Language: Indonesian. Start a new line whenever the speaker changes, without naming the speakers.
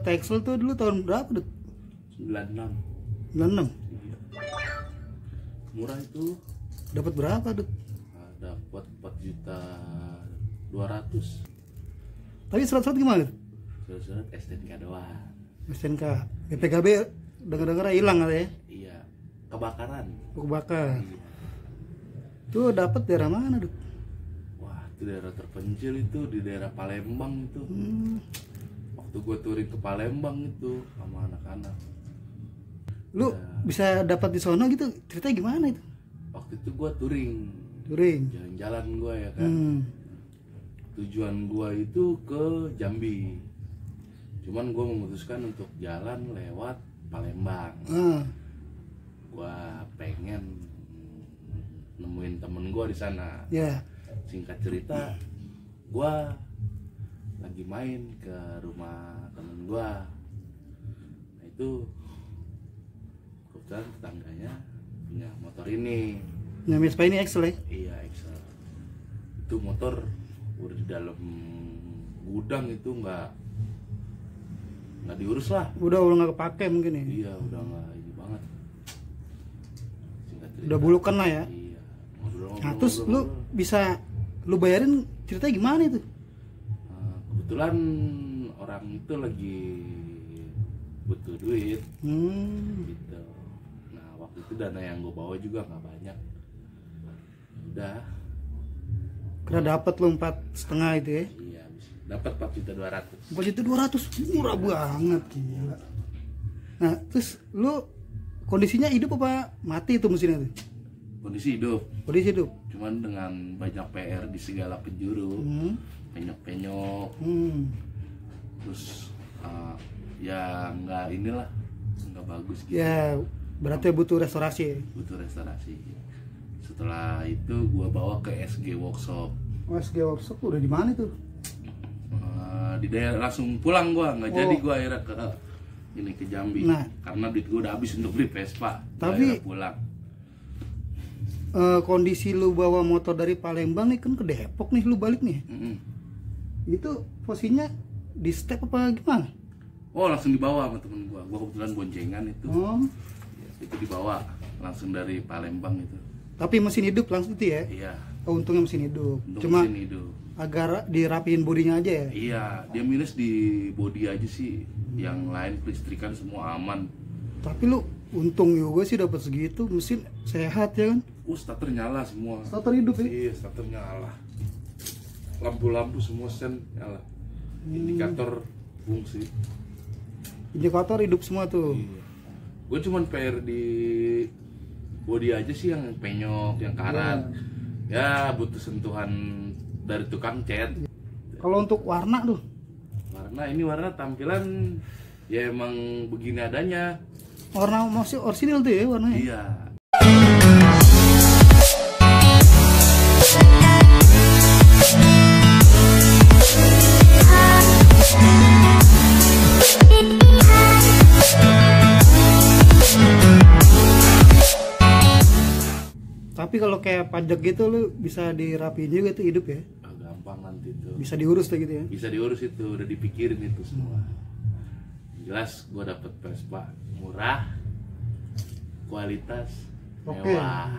Texel tuh dulu tahun berapa Dut?
96.
96.
Iya. Murah itu.
Dapat berapa Dut?
Nah, dapat 4.200.000.
Tapi surat-surat gimana Dut?
Surat-surat STNK doang.
STNK, BPKB dengar-dengar hilang katanya.
Iya. Kebakaran.
Kebakar.
Iya.
Tuh dapat daerah mana Dut?
Wah, itu daerah terpencil itu di daerah Palembang itu. Waktu gue touring ke Palembang itu sama anak-anak.
Lu bisa dapat di sono gitu, ceritanya gimana itu?
Waktu itu gue touring jalan-jalan gue ya kan. Tujuan gue itu ke Jambi, cuman gue memutuskan untuk jalan lewat Palembang. Gue pengen nemuin temen gue di sana. Singkat cerita, gue lagi main ke rumah temen gue. Nah itu kebetulan tetangganya punya motor ini.
Yang Vespa ini Excel ya?
Iya, Excel. Itu motor udah di dalam gudang itu nggak diurus lah.
Udah nggak kepake mungkin ya?
Iya, udah nggak ini banget.
Udah bulukan lah ya?
Iya.
Nah terus lu bisa lu bayarin, ceritanya gimana itu?
Kebetulan orang itu lagi butuh duit gitu. Nah waktu itu dana yang gue bawa juga nggak banyak. Udah.
Kena dapat lu 4,5 itu ya?
Iya, dapat 4.200.000.
4.200.000 murah banget, gila. Nah terus lu kondisinya hidup apa mati itu mesinnya tuh?
Kondisi hidup.
Kondisi hidup.
Cuman dengan banyak PR di segala penjuru, penyok-penyok, terus ya nggak inilah, nggak bagus gitu.
Ya berarti butuh restorasi ya?
Butuh restorasi. Setelah itu gua bawa ke SG Workshop.
SG Workshop udah di mana tuh?
Di daerah, langsung pulang gua, nggak jadi gua akhirnya ke Jambi.
Nah,
karena duit gua udah habis untuk beli Vespa.
Tapi
pulang.
Kondisi lu bawa motor dari Palembang nih kan ke Depok nih, lu balik nih. Itu posisinya di step apa gimana?
Oh langsung dibawa sama temen gua kebetulan boncengan itu. Itu dibawa langsung dari Palembang itu.
Tapi mesin hidup langsung itu ya?
Iya.
Untungnya mesin hidup. Cuma mesin hidup. Agar dirapiin bodinya aja ya?
Iya, dia minus di bodi aja sih. Yang lain kelistrikan semua aman.
Tapi lu untung juga sih dapat segitu, mesin sehat ya kan?
Starter nyala semua.
Starter hidup ya?
Iya, starter nyala. Lampu-lampu semua sen nyala. Indikator fungsi.
Indikator hidup semua tuh.
Iya. Gue cuman PR di bodi aja sih yang penyok, yang karat. Ya butuh sentuhan dari tukang cat.
Kalau untuk warna tuh?
Warna tampilan ya emang begini adanya.
Warna masih orisinil tuh ya warnanya?
Iya.
Tapi kalau kayak pajak gitu lu bisa dirapiin juga tuh hidup ya?
Gampang nanti tuh.
Bisa diurus tuh gitu ya?
Bisa diurus itu, udah dipikirin itu semua. Jelas gue dapet Vespa murah, kualitas, mewah.